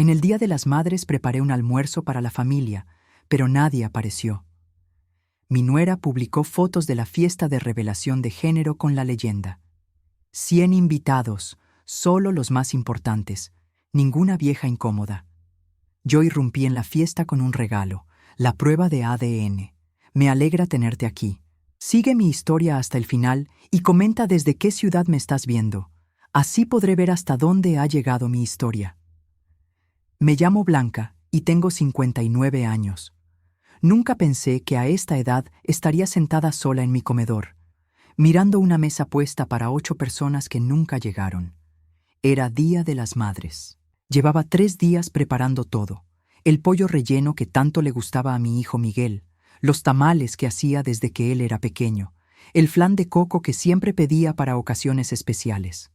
En el Día de las Madres preparé un almuerzo para la familia, pero nadie apareció. Mi nuera publicó fotos de la fiesta de revelación de género con la leyenda: 100 invitados, solo los más importantes, ninguna vieja incómoda. Yo irrumpí en la fiesta con un regalo, la prueba de ADN. Me alegra tenerte aquí. Sigue mi historia hasta el final y comenta desde qué ciudad me estás viendo. Así podré ver hasta dónde ha llegado mi historia. Me llamo Blanca y tengo 59 años. Nunca pensé que a esta edad estaría sentada sola en mi comedor, mirando una mesa puesta para 8 personas que nunca llegaron. Era Día de las Madres. Llevaba 3 días preparando todo: el pollo relleno que tanto le gustaba a mi hijo Miguel, los tamales que hacía desde que él era pequeño, el flan de coco que siempre pedía para ocasiones especiales.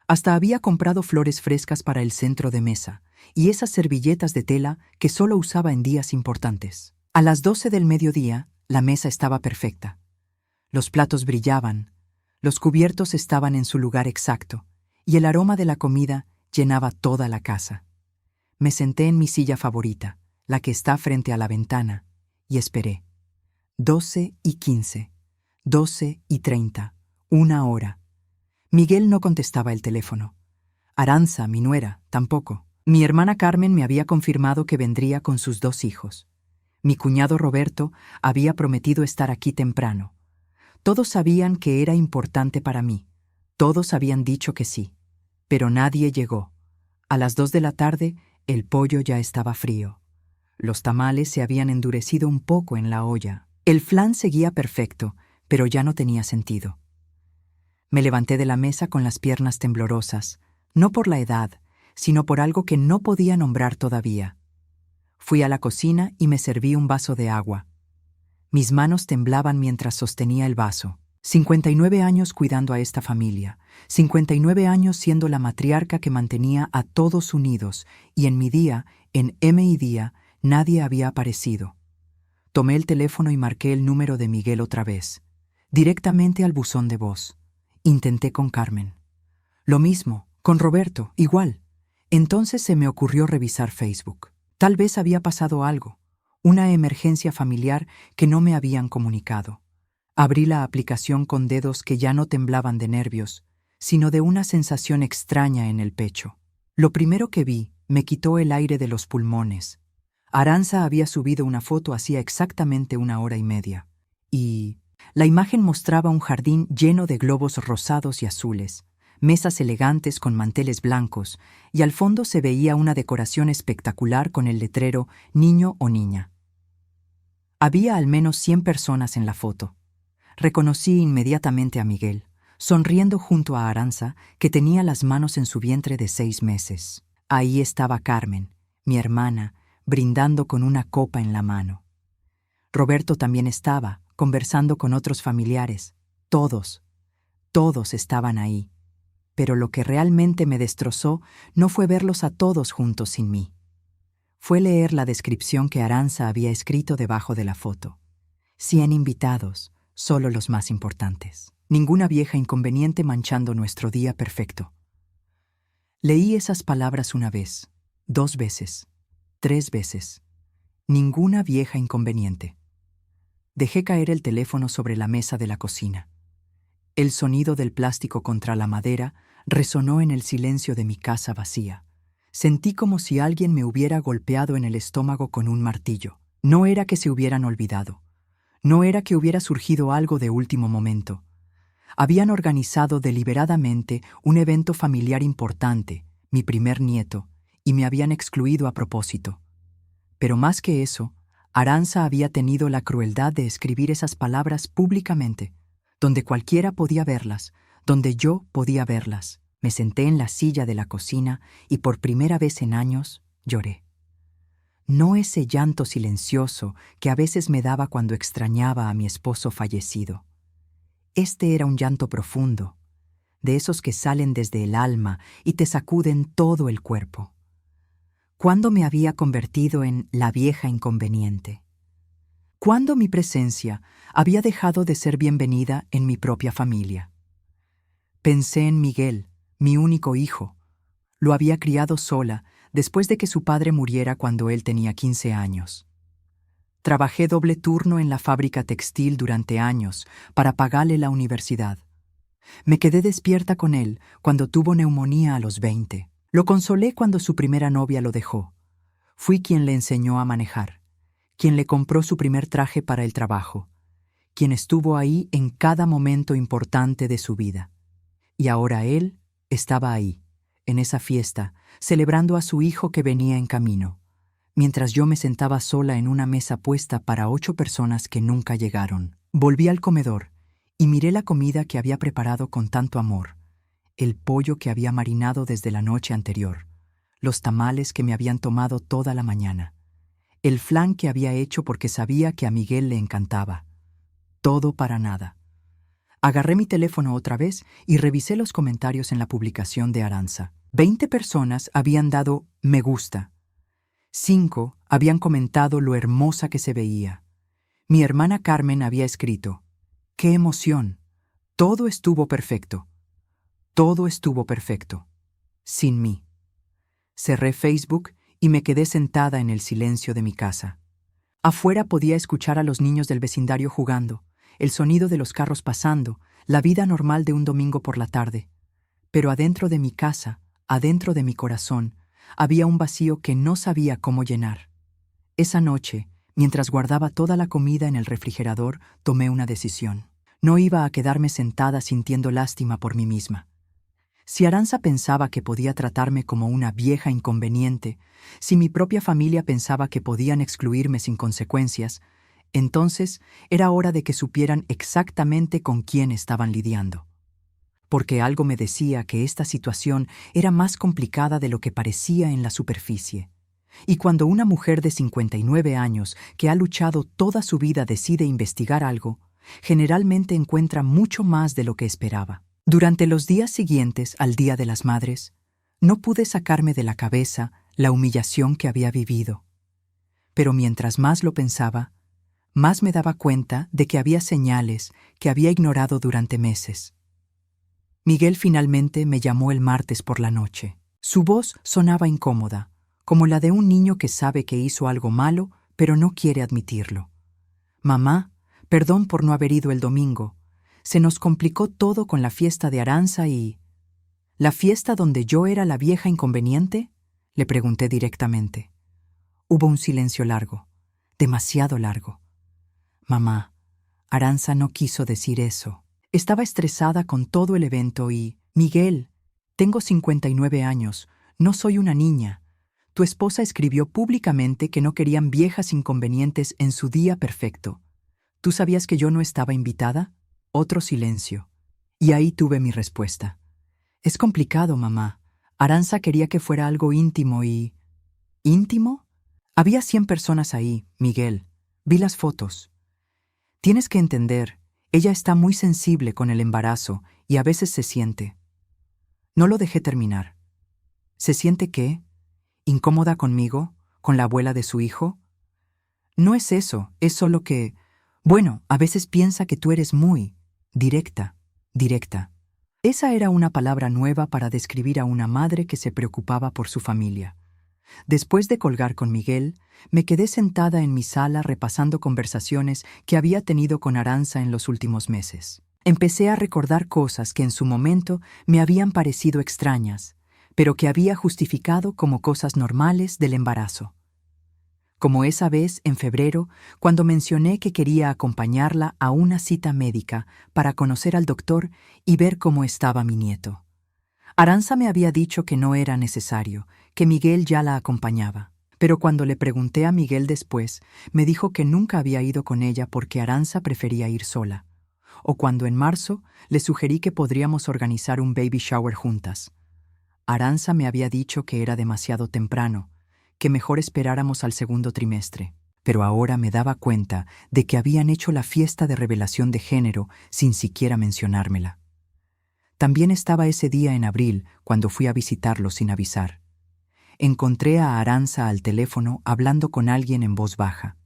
Hasta había comprado flores frescas para el centro de mesa y esas servilletas de tela que solo usaba en días importantes. A las 12 del mediodía, la mesa estaba perfecta. Los platos brillaban, los cubiertos estaban en su lugar exacto, y el aroma de la comida llenaba toda la casa. Me senté en mi silla favorita, la que está frente a la ventana, y esperé. 12:15, 12:30, 1 hora. Miguel no contestaba el teléfono. Aranza, mi nuera, tampoco. Mi hermana Carmen me había confirmado que vendría con sus 2 hijos. Mi cuñado Roberto había prometido estar aquí temprano. Todos sabían que era importante para mí. Todos habían dicho que sí. Pero nadie llegó. A las 2 de la tarde, el pollo ya estaba frío. Los tamales se habían endurecido un poco en la olla. El flan seguía perfecto, pero ya no tenía sentido. Me levanté de la mesa con las piernas temblorosas, no por la edad, sino por algo que no podía nombrar todavía. Fui a la cocina y me serví un vaso de agua. Mis manos temblaban mientras sostenía el vaso. 59 años cuidando a esta familia, 59 años siendo la matriarca que mantenía a todos unidos, y en mi día, en mi día, nadie había aparecido. Tomé el teléfono y marqué el número de Miguel otra vez, directamente al buzón de voz. Intenté con Carmen. Lo mismo, con Roberto, igual. Entonces se me ocurrió revisar Facebook. Tal vez había pasado algo, una emergencia familiar que no me habían comunicado. Abrí la aplicación con dedos que ya no temblaban de nervios, sino de una sensación extraña en el pecho. Lo primero que vi me quitó el aire de los pulmones. Aranza había subido una foto hacía exactamente 1 hora y media. Y la imagen mostraba un jardín lleno de globos rosados y azules, mesas elegantes con manteles blancos, y al fondo se veía una decoración espectacular con el letrero «Niño o niña». Había al menos 100 personas en la foto. Reconocí inmediatamente a Miguel, sonriendo junto a Aranza, que tenía las manos en su vientre de 6 meses. Ahí estaba Carmen, mi hermana, brindando con una copa en la mano. Roberto también estaba, conversando con otros familiares. Todos estaban ahí. Pero lo que realmente me destrozó no fue verlos a todos juntos sin mí. Fue leer la descripción que Aranza había escrito debajo de la foto. 100 invitados, solo los más importantes. Ninguna vieja inconveniente manchando nuestro día perfecto. Leí esas palabras 1 vez, 2 veces, 3 veces. Ninguna vieja inconveniente. Dejé caer el teléfono sobre la mesa de la cocina. El sonido del plástico contra la madera resonó en el silencio de mi casa vacía. Sentí como si alguien me hubiera golpeado en el estómago con un martillo. No era que se hubieran olvidado. No era que hubiera surgido algo de último momento. Habían organizado deliberadamente un evento familiar importante, mi primer nieto, y me habían excluido a propósito. Pero más que eso, Aranza había tenido la crueldad de escribir esas palabras públicamente, donde cualquiera podía verlas, donde yo podía verlas. Me senté en la silla de la cocina y por primera vez en años lloré. No ese llanto silencioso que a veces me daba cuando extrañaba a mi esposo fallecido. Este era un llanto profundo, de esos que salen desde el alma y te sacuden todo el cuerpo. ¿Cuándo me había convertido en la vieja inconveniente? ¿Cuándo mi presencia había dejado de ser bienvenida en mi propia familia? Pensé en Miguel, mi único hijo. Lo había criado sola, después de que su padre muriera cuando él tenía 15 años. Trabajé doble turno en la fábrica textil durante años para pagarle la universidad. Me quedé despierta con él cuando tuvo neumonía a los 20. Lo consolé cuando su primera novia lo dejó. Fui quien le enseñó a manejar, quien le compró su primer traje para el trabajo, quien estuvo ahí en cada momento importante de su vida. Y ahora él estaba ahí, en esa fiesta, celebrando a su hijo que venía en camino, mientras yo me sentaba sola en una mesa puesta para 8 personas que nunca llegaron. Volví al comedor y miré la comida que había preparado con tanto amor, el pollo que había marinado desde la noche anterior, los tamales que me habían tomado toda la mañana, el flan que había hecho porque sabía que a Miguel le encantaba. Todo para nada. Agarré mi teléfono otra vez y revisé los comentarios en la publicación de Aranza. 20 personas habían dado me gusta. 5 habían comentado lo hermosa que se veía. Mi hermana Carmen había escrito: ¡qué emoción! Todo estuvo perfecto. Todo estuvo perfecto. Sin mí. Cerré Facebook y me quedé sentada en el silencio de mi casa. Afuera podía escuchar a los niños del vecindario jugando, el sonido de los carros pasando, la vida normal de un domingo por la tarde. Pero adentro de mi casa, adentro de mi corazón, había un vacío que no sabía cómo llenar. Esa noche, mientras guardaba toda la comida en el refrigerador, tomé una decisión. No iba a quedarme sentada sintiendo lástima por mí misma. Si Aranza pensaba que podía tratarme como una vieja inconveniente, si mi propia familia pensaba que podían excluirme sin consecuencias, entonces era hora de que supieran exactamente con quién estaban lidiando. Porque algo me decía que esta situación era más complicada de lo que parecía en la superficie. Y cuando una mujer de 59 años que ha luchado toda su vida decide investigar algo, generalmente encuentra mucho más de lo que esperaba. Durante los días siguientes al Día de las Madres, no pude sacarme de la cabeza la humillación que había vivido. Pero mientras más lo pensaba, más me daba cuenta de que había señales que había ignorado durante meses. Miguel finalmente me llamó el martes por la noche. Su voz sonaba incómoda, como la de un niño que sabe que hizo algo malo, pero no quiere admitirlo. Mamá, perdón por no haber ido el domingo. Se nos complicó todo con la fiesta de Aranza y... ¿La fiesta donde yo era la vieja inconveniente? Le pregunté directamente. Hubo un silencio largo, demasiado largo. Mamá, Aranza no quiso decir eso. Estaba estresada con todo el evento y... Miguel, tengo 59 años, no soy una niña. Tu esposa escribió públicamente que no querían viejas inconvenientes en su día perfecto. ¿Tú sabías que yo no estaba invitada? Otro silencio. Y ahí tuve mi respuesta. Es complicado, mamá. Aranza quería que fuera algo íntimo y... ¿Íntimo? Había 100 personas ahí, Miguel. Vi las fotos. Tienes que entender, ella está muy sensible con el embarazo y a veces se siente... No lo dejé terminar. ¿Se siente qué? ¿Incómoda conmigo? ¿Con la abuela de su hijo? No es eso, es solo que... Bueno, a veces piensa que tú eres muy... directa. Esa era una palabra nueva para describir a una madre que se preocupaba por su familia. Después de colgar con Miguel, me quedé sentada en mi sala repasando conversaciones que había tenido con Aranza en los últimos meses. Empecé a recordar cosas que en su momento me habían parecido extrañas, pero que había justificado como cosas normales del embarazo. Como esa vez en febrero, cuando mencioné que quería acompañarla a una cita médica para conocer al doctor y ver cómo estaba mi nieto. Aranza me había dicho que no era necesario, que Miguel ya la acompañaba. Pero cuando le pregunté a Miguel después, me dijo que nunca había ido con ella porque Aranza prefería ir sola. O cuando en marzo le sugerí que podríamos organizar un baby shower juntas. Aranza me había dicho que era demasiado temprano, que mejor esperáramos al segundo trimestre. Pero ahora me daba cuenta de que habían hecho la fiesta de revelación de género sin siquiera mencionármela. También estaba ese día en abril cuando fui a visitarlo sin avisar. Encontré a Aranza al teléfono hablando con alguien en voz baja.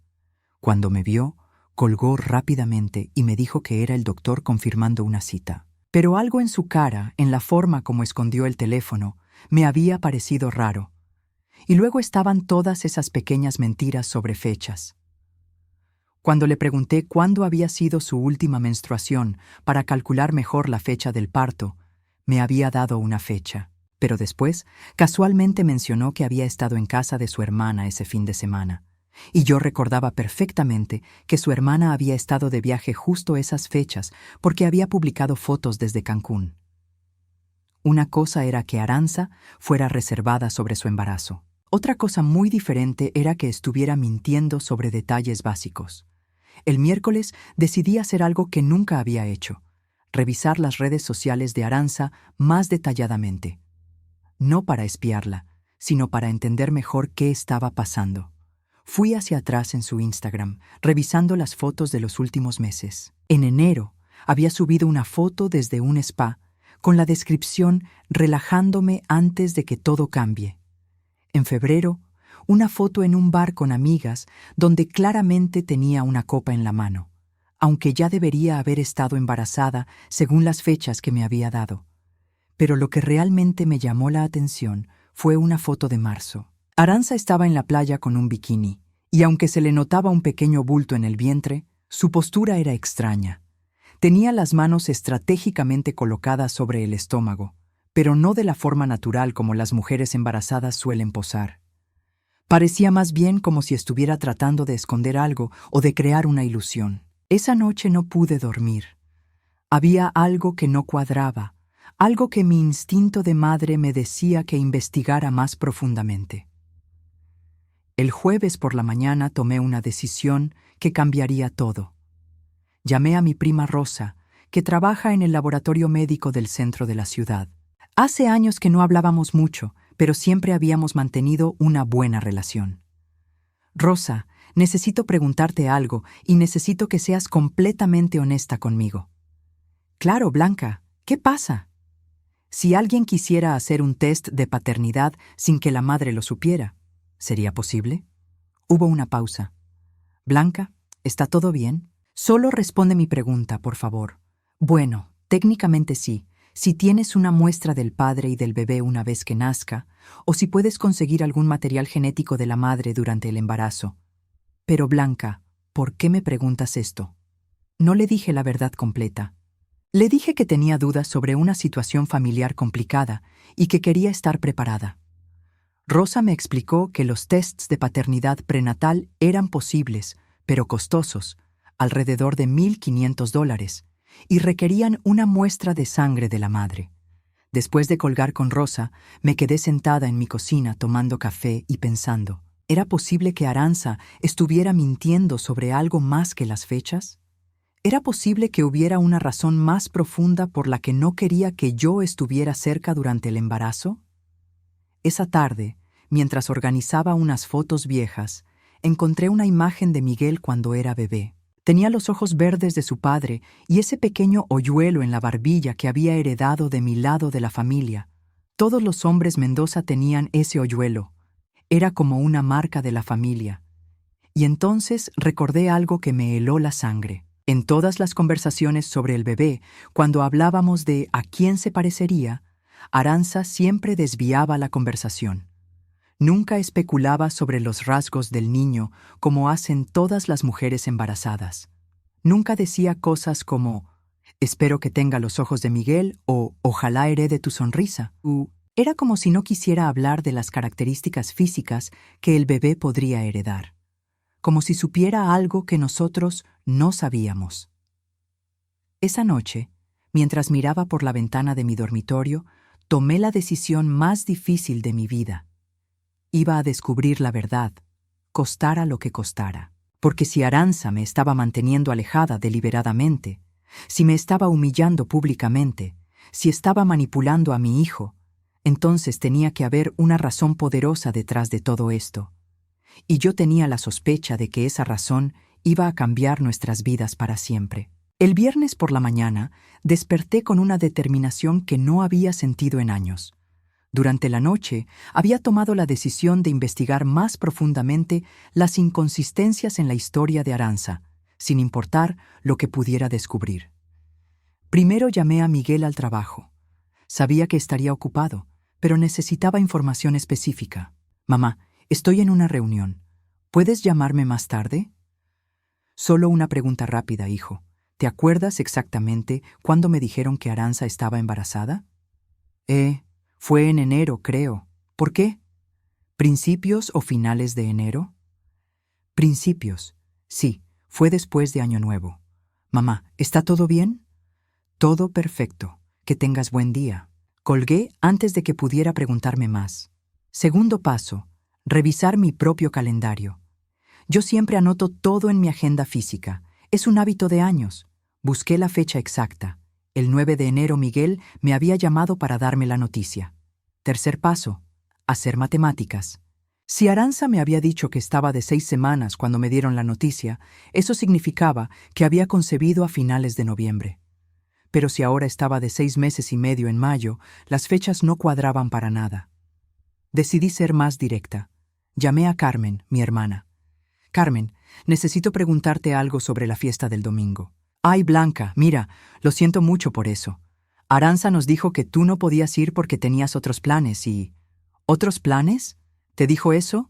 Cuando me vio, colgó rápidamente y me dijo que era el doctor confirmando una cita. Pero algo en su cara, en la forma como escondió el teléfono, me había parecido raro. Y luego estaban todas esas pequeñas mentiras sobre fechas. Cuando le pregunté cuándo había sido su última menstruación para calcular mejor la fecha del parto, me había dado una fecha. Pero después, casualmente mencionó que había estado en casa de su hermana ese fin de semana. Y yo recordaba perfectamente que su hermana había estado de viaje justo esas fechas porque había publicado fotos desde Cancún. Una cosa era que Arantxa fuera reservada sobre su embarazo. Otra cosa muy diferente era que estuviera mintiendo sobre detalles básicos. El miércoles decidí hacer algo que nunca había hecho: revisar las redes sociales de Arantxa más detalladamente. No para espiarla, sino para entender mejor qué estaba pasando. Fui hacia atrás en su Instagram, revisando las fotos de los últimos meses. En enero, había subido una foto desde un spa, con la descripción «relajándome antes de que todo cambie». En febrero, una foto en un bar con amigas, donde claramente tenía una copa en la mano, aunque ya debería haber estado embarazada según las fechas que me había dado. Pero lo que realmente me llamó la atención fue una foto de marzo. Arantxa estaba en la playa con un bikini, y aunque se le notaba un pequeño bulto en el vientre, su postura era extraña. Tenía las manos estratégicamente colocadas sobre el estómago, pero no de la forma natural como las mujeres embarazadas suelen posar. Parecía más bien como si estuviera tratando de esconder algo o de crear una ilusión. Esa noche no pude dormir. Había algo que no cuadraba, algo que mi instinto de madre me decía que investigara más profundamente. El jueves por la mañana tomé una decisión que cambiaría todo. Llamé a mi prima Rosa, que trabaja en el laboratorio médico del centro de la ciudad. Hace años que no hablábamos mucho, pero siempre habíamos mantenido una buena relación. Rosa, necesito preguntarte algo y necesito que seas completamente honesta conmigo. Claro, Blanca, ¿qué pasa? Si alguien quisiera hacer un test de paternidad sin que la madre lo supiera, ¿sería posible? Hubo una pausa. Blanca, ¿está todo bien? Solo responde mi pregunta, por favor. Bueno, técnicamente sí, si tienes una muestra del padre y del bebé una vez que nazca, o si puedes conseguir algún material genético de la madre durante el embarazo. Pero Blanca, ¿por qué me preguntas esto? No le dije la verdad completa. Le dije que tenía dudas sobre una situación familiar complicada y que quería estar preparada. Rosa me explicó que los tests de paternidad prenatal eran posibles, pero costosos, alrededor de $1,500, y requerían una muestra de sangre de la madre. Después de colgar con Rosa, me quedé sentada en mi cocina tomando café y pensando, ¿era posible que Arantxa estuviera mintiendo sobre algo más que las fechas? ¿Era posible que hubiera una razón más profunda por la que no quería que yo estuviera cerca durante el embarazo? Esa tarde, mientras organizaba unas fotos viejas, encontré una imagen de Miguel cuando era bebé. Tenía los ojos verdes de su padre y ese pequeño hoyuelo en la barbilla que había heredado de mi lado de la familia. Todos los hombres Mendoza tenían ese hoyuelo. Era como una marca de la familia. Y entonces recordé algo que me heló la sangre. En todas las conversaciones sobre el bebé, cuando hablábamos de a quién se parecería, Arantxa siempre desviaba la conversación. Nunca especulaba sobre los rasgos del niño como hacen todas las mujeres embarazadas. Nunca decía cosas como «espero que tenga los ojos de Miguel» o «ojalá herede tu sonrisa». Era como si no quisiera hablar de las características físicas que el bebé podría heredar. Como si supiera algo que nosotros no sabíamos. Esa noche, mientras miraba por la ventana de mi dormitorio, tomé la decisión más difícil de mi vida. Iba a descubrir la verdad, costara lo que costara. Porque si Arantxa me estaba manteniendo alejada deliberadamente, si me estaba humillando públicamente, si estaba manipulando a mi hijo, entonces tenía que haber una razón poderosa detrás de todo esto. Y yo tenía la sospecha de que esa razón iba a cambiar nuestras vidas para siempre. El viernes por la mañana desperté con una determinación que no había sentido en años. Durante la noche había tomado la decisión de investigar más profundamente las inconsistencias en la historia de Arantxa, sin importar lo que pudiera descubrir. Primero llamé a Miguel al trabajo. Sabía que estaría ocupado, pero necesitaba información específica. Mamá, estoy en una reunión. ¿Puedes llamarme más tarde? Solo una pregunta rápida, hijo. ¿Te acuerdas exactamente cuándo me dijeron que Aranza estaba embarazada? Fue en enero, creo. ¿Por qué? ¿Principios o finales de enero? Principios. Sí, fue después de Año Nuevo. Mamá, ¿está todo bien? Todo perfecto. Que tengas buen día. Colgué antes de que pudiera preguntarme más. Segundo paso, revisar mi propio calendario. Yo siempre anoto todo en mi agenda física. Es un hábito de años. Busqué la fecha exacta. El 9 de enero Miguel me había llamado para darme la noticia. Tercer paso, hacer matemáticas. Si Aranza me había dicho que estaba de 6 semanas cuando me dieron la noticia, eso significaba que había concebido a finales de noviembre. Pero si ahora estaba de 6 meses y medio en mayo, las fechas no cuadraban para nada. Decidí ser más directa. Llamé a Carmen, mi hermana. Carmen, necesito preguntarte algo sobre la fiesta del domingo. Ay, Blanca, mira, lo siento mucho por eso. Aranza nos dijo que tú no podías ir porque tenías otros planes y... ¿Otros planes? ¿Te dijo eso?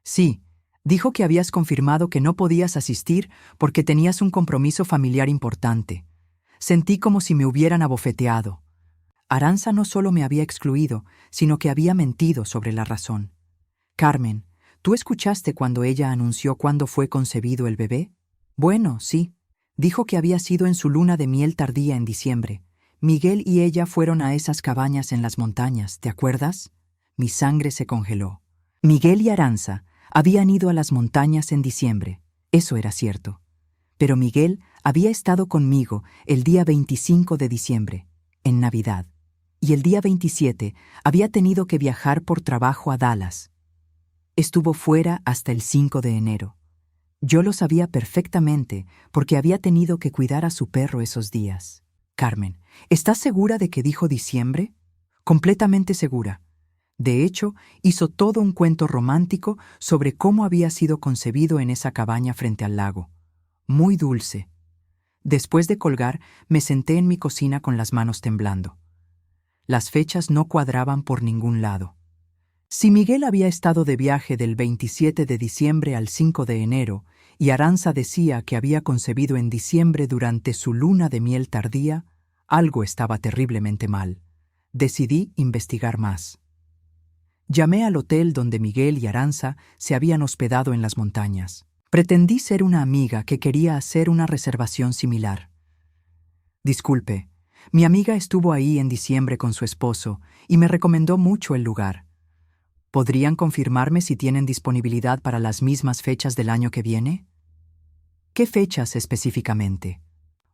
Sí, dijo que habías confirmado que no podías asistir porque tenías un compromiso familiar importante. Sentí como si me hubieran abofeteado. Aranza no solo me había excluido, sino que había mentido sobre la razón. Carmen, ¿tú escuchaste cuando ella anunció cuándo fue concebido el bebé? Bueno, sí. Dijo que había sido en su luna de miel tardía en diciembre. Miguel y ella fueron a esas cabañas en las montañas, ¿te acuerdas? Mi sangre se congeló. Miguel y Aranza habían ido a las montañas en diciembre. Eso era cierto. Pero Miguel había estado conmigo el día 25 de diciembre, en Navidad, y el día 27 había tenido que viajar por trabajo a Dallas. Estuvo fuera hasta el 5 de enero. Yo lo sabía perfectamente porque había tenido que cuidar a su perro esos días. Carmen, ¿estás segura de que dijo diciembre? Completamente segura. De hecho, hizo todo un cuento romántico sobre cómo había sido concebido en esa cabaña frente al lago. Muy dulce. Después de colgar, me senté en mi cocina con las manos temblando. Las fechas no cuadraban por ningún lado. Si Miguel había estado de viaje del 27 de diciembre al 5 de enero y Aranza decía que había concebido en diciembre durante su luna de miel tardía, algo estaba terriblemente mal. Decidí investigar más. Llamé al hotel donde Miguel y Aranza se habían hospedado en las montañas. Pretendí ser una amiga que quería hacer una reservación similar. Disculpe, mi amiga estuvo ahí en diciembre con su esposo y me recomendó mucho el lugar. ¿Podrían confirmarme si tienen disponibilidad para las mismas fechas del año que viene? ¿Qué fechas específicamente?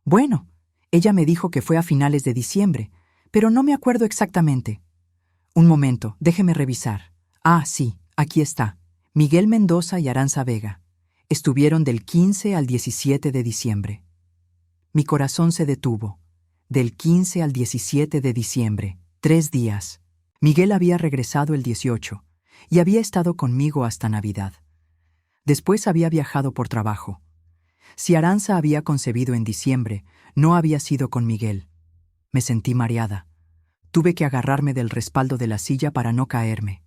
Bueno, ella me dijo que fue a finales de diciembre, pero no me acuerdo exactamente. Un momento, déjeme revisar. Ah, sí, aquí está. Miguel Mendoza y Aranza Vega. Estuvieron del 15 al 17 de diciembre. Mi corazón se detuvo. Del 15 al 17 de diciembre, 3 días. Miguel había regresado el 18 y había estado conmigo hasta Navidad. Después había viajado por trabajo. Si Aranza había concebido en diciembre, no había sido con Miguel. Me sentí mareada. Tuve que agarrarme del respaldo de la silla para no caerme.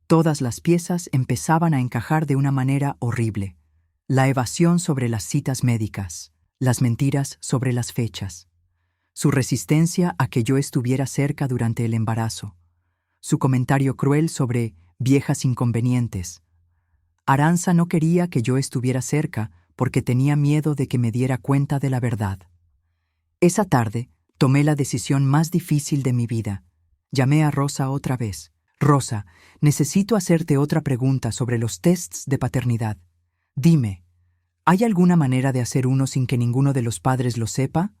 Todas las piezas empezaban a encajar de una manera horrible. La evasión sobre las citas médicas, las mentiras sobre las fechas, su resistencia a que yo estuviera cerca durante el embarazo, su comentario cruel sobre viejas inconvenientes. Aranza no quería que yo estuviera cerca porque tenía miedo de que me diera cuenta de la verdad. Esa tarde, tomé la decisión más difícil de mi vida. Llamé a Rosa otra vez. Rosa, necesito hacerte otra pregunta sobre los tests de paternidad. Dime, ¿hay alguna manera de hacer uno sin que ninguno de los padres lo sepa?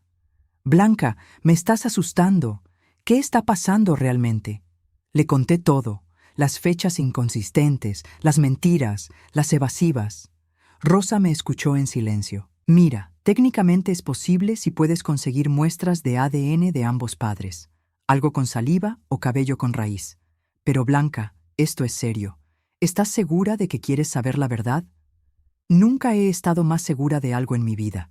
Blanca, me estás asustando. ¿Qué está pasando realmente? Le conté todo, las fechas inconsistentes, las mentiras, las evasivas. Rosa me escuchó en silencio. Mira, técnicamente es posible si puedes conseguir muestras de ADN de ambos padres, algo con saliva o cabello con raíz. Pero Blanca, esto es serio. ¿Estás segura de que quieres saber la verdad? Nunca he estado más segura de algo en mi vida.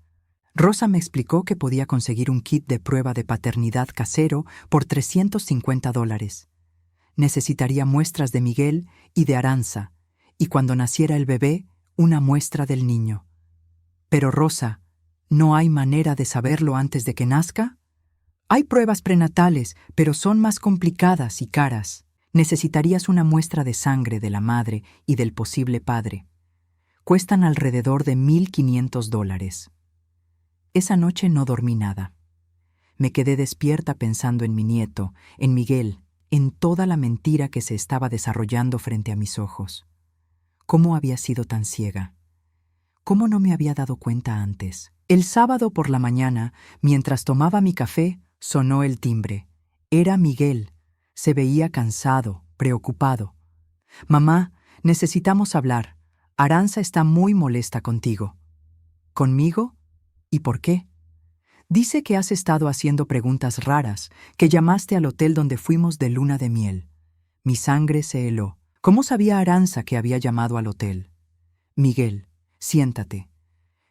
Rosa me explicó que podía conseguir un kit de prueba de paternidad casero por $350. Necesitaría muestras de Miguel y de Aranza, y cuando naciera el bebé, una muestra del niño. Pero Rosa, ¿no hay manera de saberlo antes de que nazca? Hay pruebas prenatales, pero son más complicadas y caras. Necesitarías una muestra de sangre de la madre y del posible padre. Cuestan alrededor de $1,500. Esa noche no dormí nada. Me quedé despierta pensando en mi nieto, en Miguel, en toda la mentira que se estaba desarrollando frente a mis ojos. ¿Cómo había sido tan ciega? ¿Cómo no me había dado cuenta antes? El sábado por la mañana, mientras tomaba mi café, sonó el timbre. Era Miguel. Se veía cansado, preocupado. «Mamá, necesitamos hablar. Aranza está muy molesta contigo». «¿Conmigo? ¿Y por qué?» «Dice que has estado haciendo preguntas raras, que llamaste al hotel donde fuimos de luna de miel». Mi sangre se heló. ¿Cómo sabía Aranza que había llamado al hotel? «Miguel, siéntate.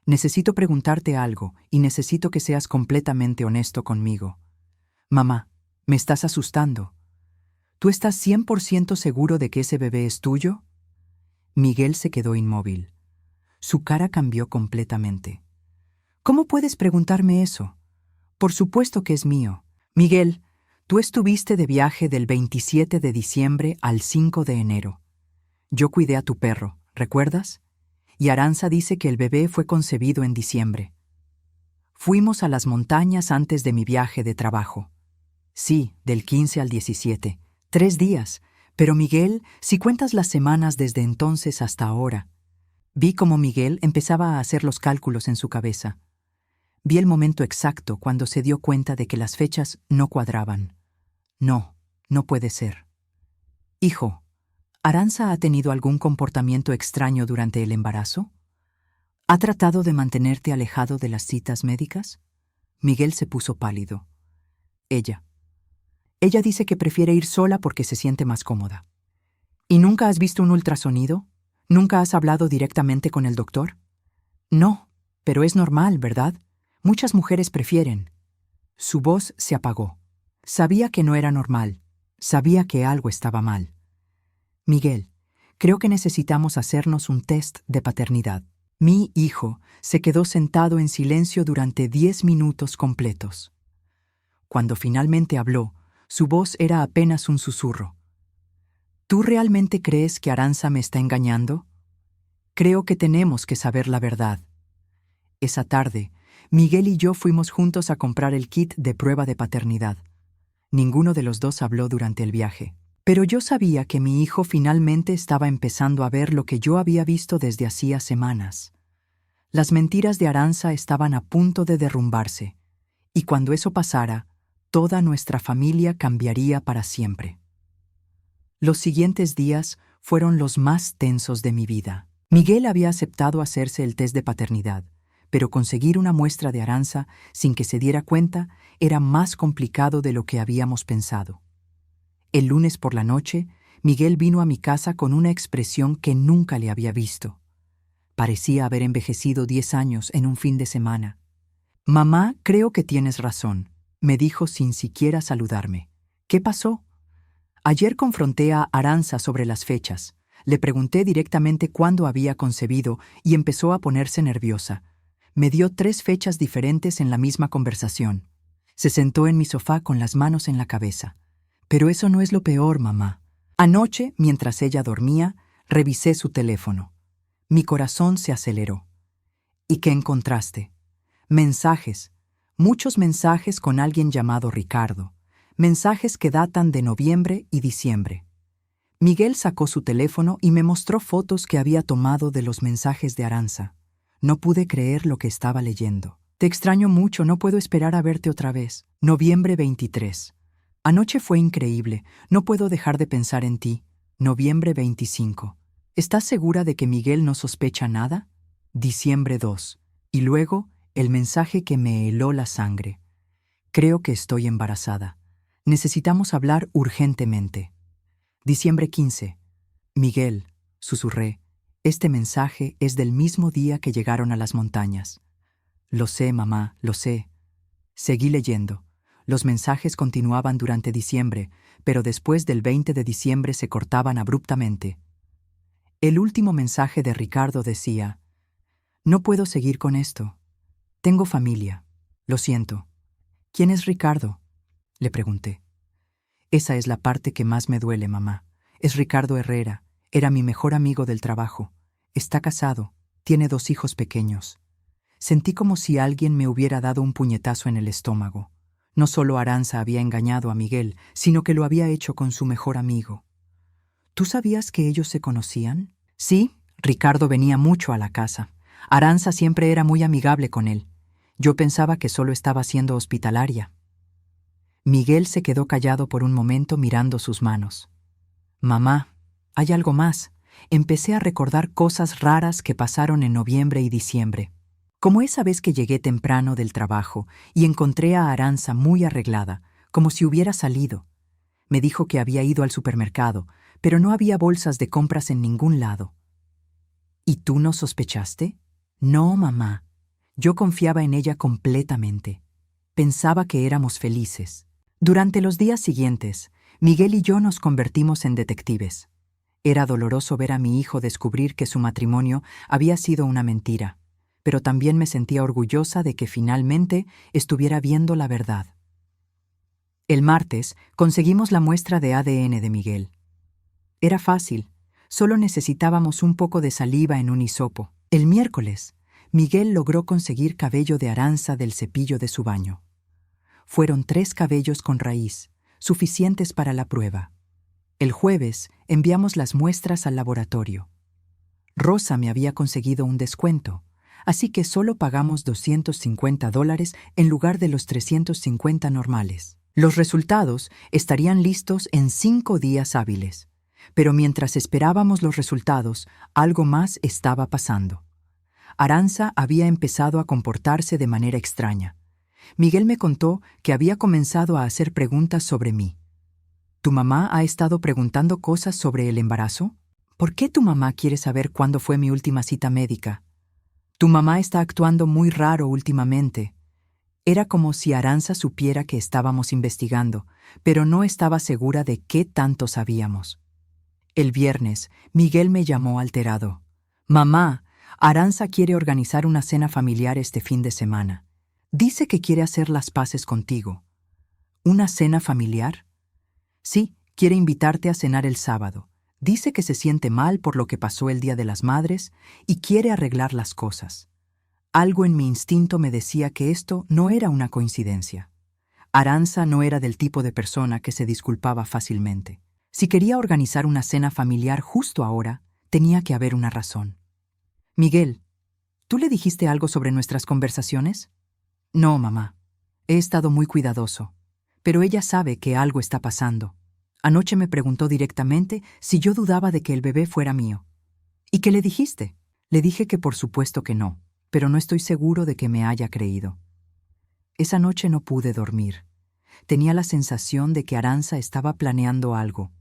Necesito preguntarte algo y necesito que seas completamente honesto conmigo». «Mamá, me estás asustando. ¿Tú estás 100% seguro de que ese bebé es tuyo?» Miguel se quedó inmóvil. Su cara cambió completamente. «¿Cómo puedes preguntarme eso? Por supuesto que es mío. Miguel, tú estuviste de viaje del 27 de diciembre al 5 de enero. Yo cuidé a tu perro, ¿recuerdas? Y Aranza dice que el bebé fue concebido en diciembre. Fuimos a las montañas antes de mi viaje de trabajo. Sí, del 15 al 17. 3 días. Pero Miguel, si cuentas las semanas desde entonces hasta ahora». Vi cómo Miguel empezaba a hacer los cálculos en su cabeza. Vi el momento exacto cuando se dio cuenta de que las fechas no cuadraban. No, no puede ser. «Hijo, ¿Aranza ha tenido algún comportamiento extraño durante el embarazo? ¿Ha tratado de mantenerte alejado de las citas médicas?» Miguel se puso pálido. Ella dice que prefiere ir sola porque se siente más cómoda. «¿Y nunca has visto un ultrasonido? ¿Nunca has hablado directamente con el doctor?» «No, pero es normal, ¿verdad? Muchas mujeres prefieren». Su voz se apagó. Sabía que no era normal. Sabía que algo estaba mal. «Miguel, creo que necesitamos hacernos un test de paternidad». Mi hijo se quedó sentado en silencio durante 10 minutos completos. Cuando finalmente habló, su voz era apenas un susurro. «¿Tú realmente crees que Aranza me está engañando? Creo que tenemos que saber la verdad». Esa tarde, Miguel y yo fuimos juntos a comprar el kit de prueba de paternidad. Ninguno de los dos habló durante el viaje. Pero yo sabía que mi hijo finalmente estaba empezando a ver lo que yo había visto desde hacía semanas. Las mentiras de Aranza estaban a punto de derrumbarse, y cuando eso pasara, toda nuestra familia cambiaría para siempre. Los siguientes días fueron los más tensos de mi vida. Miguel había aceptado hacerse el test de paternidad, pero conseguir una muestra de Aranza sin que se diera cuenta era más complicado de lo que habíamos pensado. El lunes por la noche, Miguel vino a mi casa con una expresión que nunca le había visto. Parecía haber envejecido 10 años en un fin de semana. «Mamá, creo que tienes razón», me dijo sin siquiera saludarme. «¿Qué pasó?» Ayer confronté a Aranza sobre las fechas. Le pregunté directamente cuándo había concebido y empezó a ponerse nerviosa. Me dio 3 fechas diferentes en la misma conversación. Se sentó en mi sofá con las manos en la cabeza. «Pero eso no es lo peor, mamá. Anoche, mientras ella dormía, revisé su teléfono. Mi corazón se aceleró. ¿Y qué encontraste? Mensajes. Muchos mensajes con alguien llamado Ricardo. Mensajes que datan de noviembre y diciembre. Miguel sacó su teléfono y me mostró fotos que había tomado de los mensajes de Aranza. No pude creer lo que estaba leyendo. «Te extraño mucho, no puedo esperar a verte otra vez. Noviembre 23. Anoche fue increíble, no puedo dejar de pensar en ti. Noviembre 25. ¿Estás segura de que Miguel no sospecha nada? Diciembre 2. Y luego, el mensaje que me heló la sangre. Creo que estoy embarazada. Necesitamos hablar urgentemente. Diciembre 15. Miguel, susurré, este mensaje es del mismo día que llegaron a las montañas. Lo sé, mamá, lo sé. Seguí leyendo. Los mensajes continuaban durante diciembre, pero después del 20 de diciembre se cortaban abruptamente. El último mensaje de Ricardo decía: «No puedo seguir con esto. Tengo familia. Lo siento». «¿Quién es Ricardo?», le pregunté. «Esa es la parte que más me duele, mamá. Es Ricardo Herrera. Era mi mejor amigo del trabajo. Está casado. Tiene 2 hijos pequeños». Sentí como si alguien me hubiera dado un puñetazo en el estómago. No solo Arantxa había engañado a Miguel, sino que lo había hecho con su mejor amigo. ¿Tú sabías que ellos se conocían? Sí, Ricardo venía mucho a la casa. Arantxa siempre era muy amigable con él. Yo pensaba que solo estaba siendo hospitalaria. Miguel se quedó callado por un momento mirando sus manos. «Mamá, hay algo más». Empecé a recordar cosas raras que pasaron en noviembre y diciembre. Como esa vez que llegué temprano del trabajo y encontré a Arantxa muy arreglada, como si hubiera salido. Me dijo que había ido al supermercado, pero no había bolsas de compras en ningún lado. ¿Y tú no sospechaste? No, mamá. Yo confiaba en ella completamente. Pensaba que éramos felices. Durante los días siguientes, Miguel y yo nos convertimos en detectives. Era doloroso ver a mi hijo descubrir que su matrimonio había sido una mentira, pero también me sentía orgullosa de que finalmente estuviera viendo la verdad. El martes conseguimos la muestra de ADN de Miguel. Era fácil, solo necesitábamos un poco de saliva en un hisopo. El miércoles, Miguel logró conseguir cabello de Arantxa del cepillo de su baño. Fueron 3 cabellos con raíz, suficientes para la prueba. El jueves enviamos las muestras al laboratorio. Rosa me había conseguido un descuento, así que solo pagamos $250 en lugar de los 350 normales. Los resultados estarían listos en 5 días hábiles, pero mientras esperábamos los resultados, algo más estaba pasando. Arantxa había empezado a comportarse de manera extraña. Miguel me contó que había comenzado a hacer preguntas sobre mí. ¿Tu mamá ha estado preguntando cosas sobre el embarazo? ¿Por qué tu mamá quiere saber cuándo fue mi última cita médica? Tu mamá está actuando muy raro últimamente. Era como si Arantxa supiera que estábamos investigando, pero no estaba segura de qué tanto sabíamos. El viernes, Miguel me llamó alterado. «Mamá, Arantxa quiere organizar una cena familiar este fin de semana. Dice que quiere hacer las paces contigo». ¿Una cena familiar? Sí, quiere invitarte a cenar el sábado. Dice que se siente mal por lo que pasó el Día de las Madres y quiere arreglar las cosas. Algo en mi instinto me decía que esto no era una coincidencia. Arantxa no era del tipo de persona que se disculpaba fácilmente. Si quería organizar una cena familiar justo ahora, tenía que haber una razón. «Miguel, ¿tú le dijiste algo sobre nuestras conversaciones?» «No, mamá. He estado muy cuidadoso. Pero ella sabe que algo está pasando. Anoche me preguntó directamente si yo dudaba de que el bebé fuera mío». «¿Y qué le dijiste?» «Le dije que por supuesto que no, pero no estoy seguro de que me haya creído». Esa noche no pude dormir. Tenía la sensación de que Arantxa estaba planeando algo.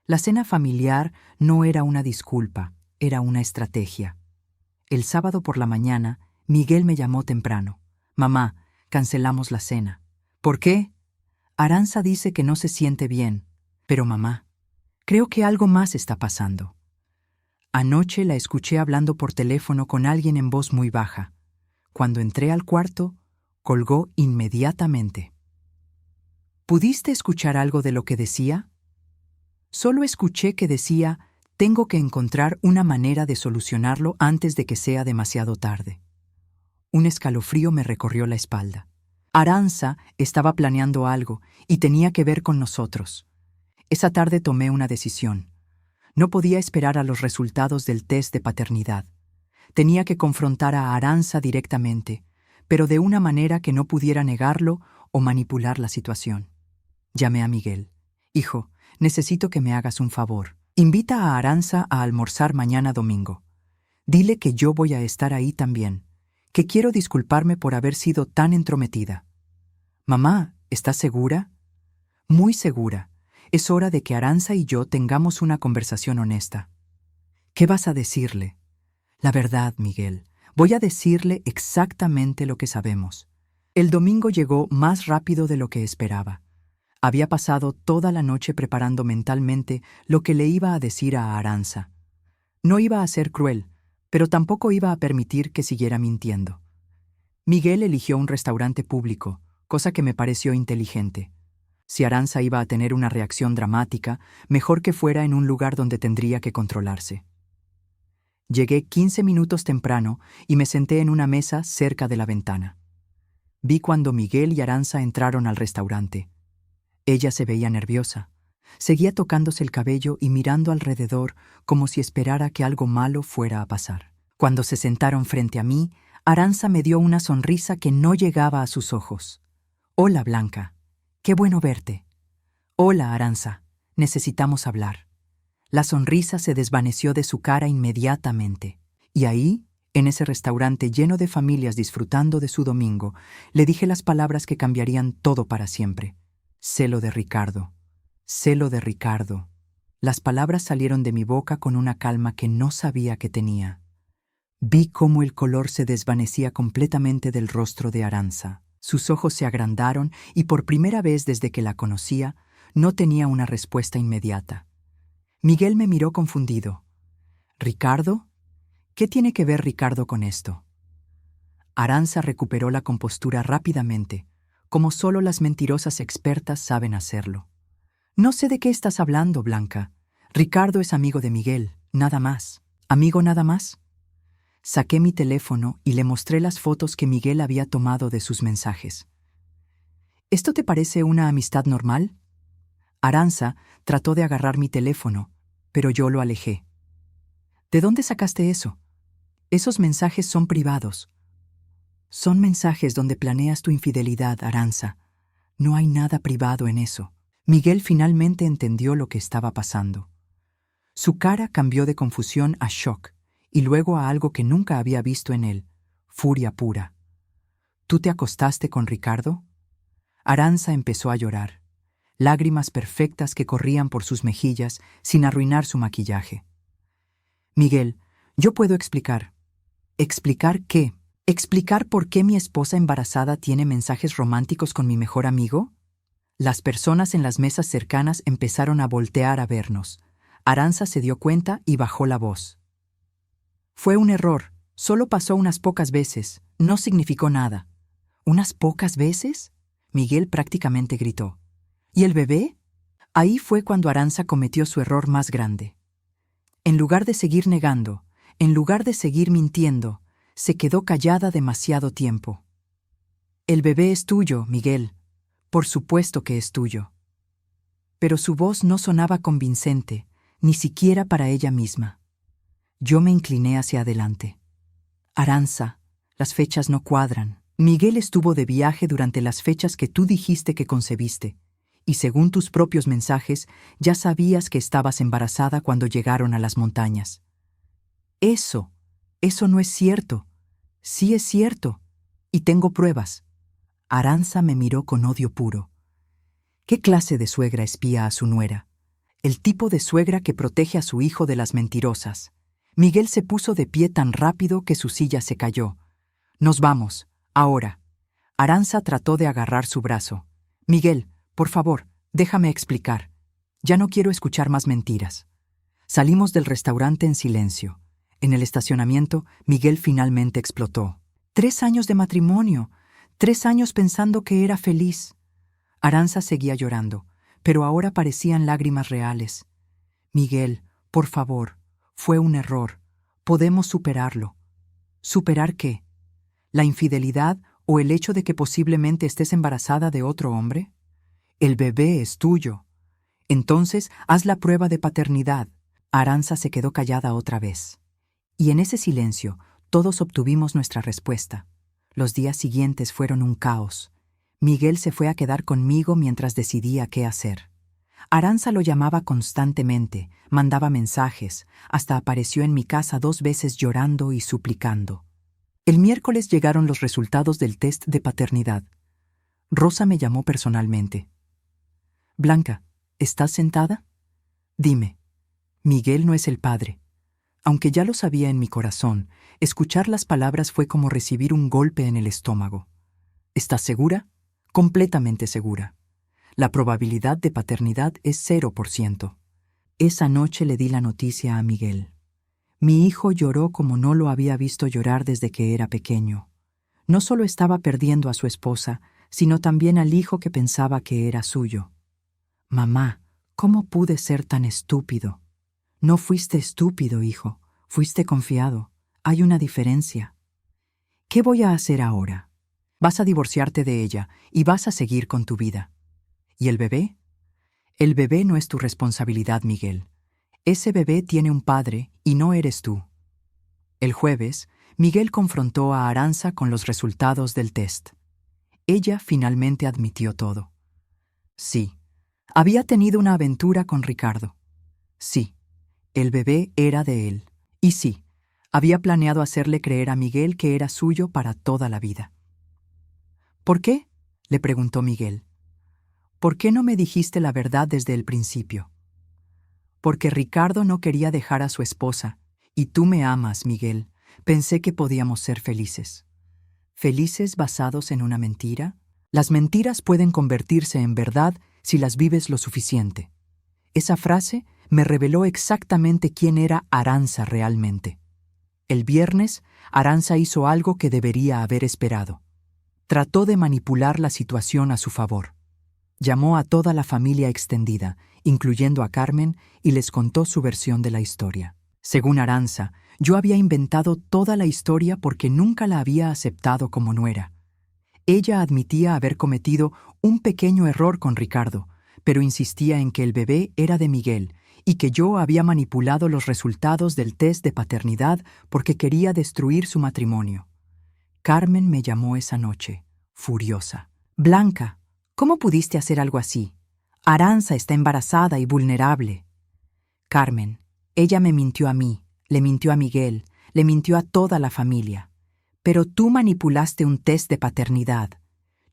La cena familiar no era una disculpa, era una estrategia. El sábado por la mañana, Miguel me llamó temprano. «Mamá, cancelamos la cena». «¿Por qué?» «Arantxa dice que no se siente bien». «Pero mamá, creo que algo más está pasando». Anoche la escuché hablando por teléfono con alguien en voz muy baja. Cuando entré al cuarto, colgó inmediatamente. ¿Pudiste escuchar algo de lo que decía? Solo escuché que decía: «Tengo que encontrar una manera de solucionarlo antes de que sea demasiado tarde». Un escalofrío me recorrió la espalda. Arantxa estaba planeando algo y tenía que ver con nosotros. Esa tarde tomé una decisión. No podía esperar a los resultados del test de paternidad. Tenía que confrontar a Arantxa directamente, pero de una manera que no pudiera negarlo o manipular la situación. Llamé a Miguel. «Hijo, necesito que me hagas un favor. Invita a Arantxa a almorzar mañana domingo. Dile que yo voy a estar ahí también, que quiero disculparme por haber sido tan entrometida». «Mamá, ¿estás segura?» «Muy segura. Es hora de que Arantxa y yo tengamos una conversación honesta». «¿Qué vas a decirle?» «La verdad, Miguel. Voy a decirle exactamente lo que sabemos. El domingo llegó más rápido de lo que esperaba. Había pasado toda la noche preparando mentalmente lo que le iba a decir a Arantxa. No iba a ser cruel, pero tampoco iba a permitir que siguiera mintiendo. Miguel eligió un restaurante público, cosa que me pareció inteligente. Si Arantxa iba a tener una reacción dramática, mejor que fuera en un lugar donde tendría que controlarse. Llegué 15 minutos temprano y me senté en una mesa cerca de la ventana. Vi cuando Miguel y Arantxa entraron al restaurante. Ella se veía nerviosa. Seguía tocándose el cabello y mirando alrededor como si esperara que algo malo fuera a pasar. Cuando se sentaron frente a mí, Arantxa me dio una sonrisa que no llegaba a sus ojos. «Hola, Blanca. Qué bueno verte». «Hola, Arantxa. Necesitamos hablar». La sonrisa se desvaneció de su cara inmediatamente. Y ahí, en ese restaurante lleno de familias disfrutando de su domingo, le dije las palabras que cambiarían todo para siempre. Celo de Ricardo. Celo de Ricardo. Las palabras salieron de mi boca con una calma que no sabía que tenía. Vi cómo el color se desvanecía completamente del rostro de Arantxa. Sus ojos se agrandaron y por primera vez desde que la conocía, no tenía una respuesta inmediata. Miguel me miró confundido. «¿Ricardo? ¿Qué tiene que ver Ricardo con esto?» Arantxa recuperó la compostura rápidamente, como solo las mentirosas expertas saben hacerlo. «No sé de qué estás hablando, Blanca. Ricardo es amigo de Miguel, nada más». «¿Amigo nada más?» Saqué mi teléfono y le mostré las fotos que Miguel había tomado de sus mensajes. «¿Esto te parece una amistad normal?» Arantxa trató de agarrar mi teléfono, pero yo lo alejé. «¿De dónde sacaste eso? Esos mensajes son privados». «Son mensajes donde planeas tu infidelidad, Arantxa. No hay nada privado en eso». Miguel finalmente entendió lo que estaba pasando. Su cara cambió de confusión a shock, y luego a algo que nunca había visto en él, furia pura. «¿Tú te acostaste con Ricardo?» Arantxa empezó a llorar, lágrimas perfectas que corrían por sus mejillas sin arruinar su maquillaje. «Miguel, yo puedo explicar». «¿Explicar qué? ¿Explicar por qué mi esposa embarazada tiene mensajes románticos con mi mejor amigo?» Las personas en las mesas cercanas empezaron a voltear a vernos. Arantxa se dio cuenta y bajó la voz. «Fue un error. Solo pasó unas pocas veces. No significó nada». «¿Unas pocas veces?», Miguel prácticamente gritó. «¿Y el bebé?» Ahí fue cuando Arantxa cometió su error más grande. En lugar de seguir negando, en lugar de seguir mintiendo, se quedó callada demasiado tiempo. «El bebé es tuyo, Miguel. Por supuesto que es tuyo». Pero su voz no sonaba convincente, ni siquiera para ella misma. Yo me incliné hacia adelante. «Arantxa, las fechas no cuadran. Miguel estuvo de viaje durante las fechas que tú dijiste que concebiste, y según tus propios mensajes, ya sabías que estabas embarazada cuando llegaron a las montañas». Eso no es cierto». «Sí es cierto, y tengo pruebas». Arantxa me miró con odio puro. ¿Qué clase de suegra espía a su nuera? El tipo de suegra que protege a su hijo de las mentirosas. Miguel se puso de pie tan rápido que su silla se cayó. «Nos vamos, ahora». Arantxa trató de agarrar su brazo. «Miguel, por favor, déjame explicar. Ya no quiero escuchar más mentiras». Salimos del restaurante en silencio. En el estacionamiento, Miguel finalmente explotó. 3 años de matrimonio, 3 años pensando que era feliz. Arantxa seguía llorando, pero ahora parecían lágrimas reales. «Miguel, por favor, fue un error. Podemos superarlo». ¿Superar qué? ¿La infidelidad o el hecho de que posiblemente estés embarazada de otro hombre? El bebé es tuyo. Entonces, haz la prueba de paternidad. Arantxa se quedó callada otra vez. Y en ese silencio, todos obtuvimos nuestra respuesta. Los días siguientes fueron un caos. Miguel se fue a quedar conmigo mientras decidía qué hacer. Arantxa lo llamaba constantemente, mandaba mensajes, hasta apareció en mi casa 2 veces llorando y suplicando. El miércoles llegaron los resultados del test de paternidad. Rosa me llamó personalmente. «Blanca, ¿estás sentada? Dime, Miguel no es el padre». Aunque ya lo sabía en mi corazón, escuchar las palabras fue como recibir un golpe en el estómago. ¿Estás segura? Completamente segura. La probabilidad de paternidad es 0%. Esa noche le di la noticia a Miguel. Mi hijo lloró como no lo había visto llorar desde que era pequeño. No solo estaba perdiendo a su esposa, sino también al hijo que pensaba que era suyo. Mamá, ¿cómo pude ser tan estúpido? No fuiste estúpido, hijo. Fuiste confiado. Hay una diferencia. ¿Qué voy a hacer ahora? Vas a divorciarte de ella y vas a seguir con tu vida. ¿Y el bebé? El bebé no es tu responsabilidad, Miguel. Ese bebé tiene un padre y no eres tú. El jueves, Miguel confrontó a Arantxa con los resultados del test. Ella finalmente admitió todo. Sí, había tenido una aventura con Ricardo. Sí, el bebé era de él. Y sí, había planeado hacerle creer a Miguel que era suyo para toda la vida. ¿Por qué?, le preguntó Miguel. ¿Por qué no me dijiste la verdad desde el principio? Porque Ricardo no quería dejar a su esposa, y tú me amas, Miguel. Pensé que podíamos ser felices. ¿Felices basados en una mentira? Las mentiras pueden convertirse en verdad si las vives lo suficiente. Esa frase me reveló exactamente quién era Arantxa realmente. El viernes, Arantxa hizo algo que debería haber esperado. Trató de manipular la situación a su favor. Llamó a toda la familia extendida, incluyendo a Carmen, y les contó su versión de la historia. Según Arantxa, yo había inventado toda la historia porque nunca la había aceptado como nuera. Ella admitía haber cometido un pequeño error con Ricardo, pero insistía en que el bebé era de Miguel y que yo había manipulado los resultados del test de paternidad porque quería destruir su matrimonio. Carmen me llamó esa noche, furiosa. Blanca, ¿cómo pudiste hacer algo así? Arantxa está embarazada y vulnerable. Carmen, ella me mintió a mí, le mintió a Miguel, le mintió a toda la familia. Pero tú manipulaste un test de paternidad.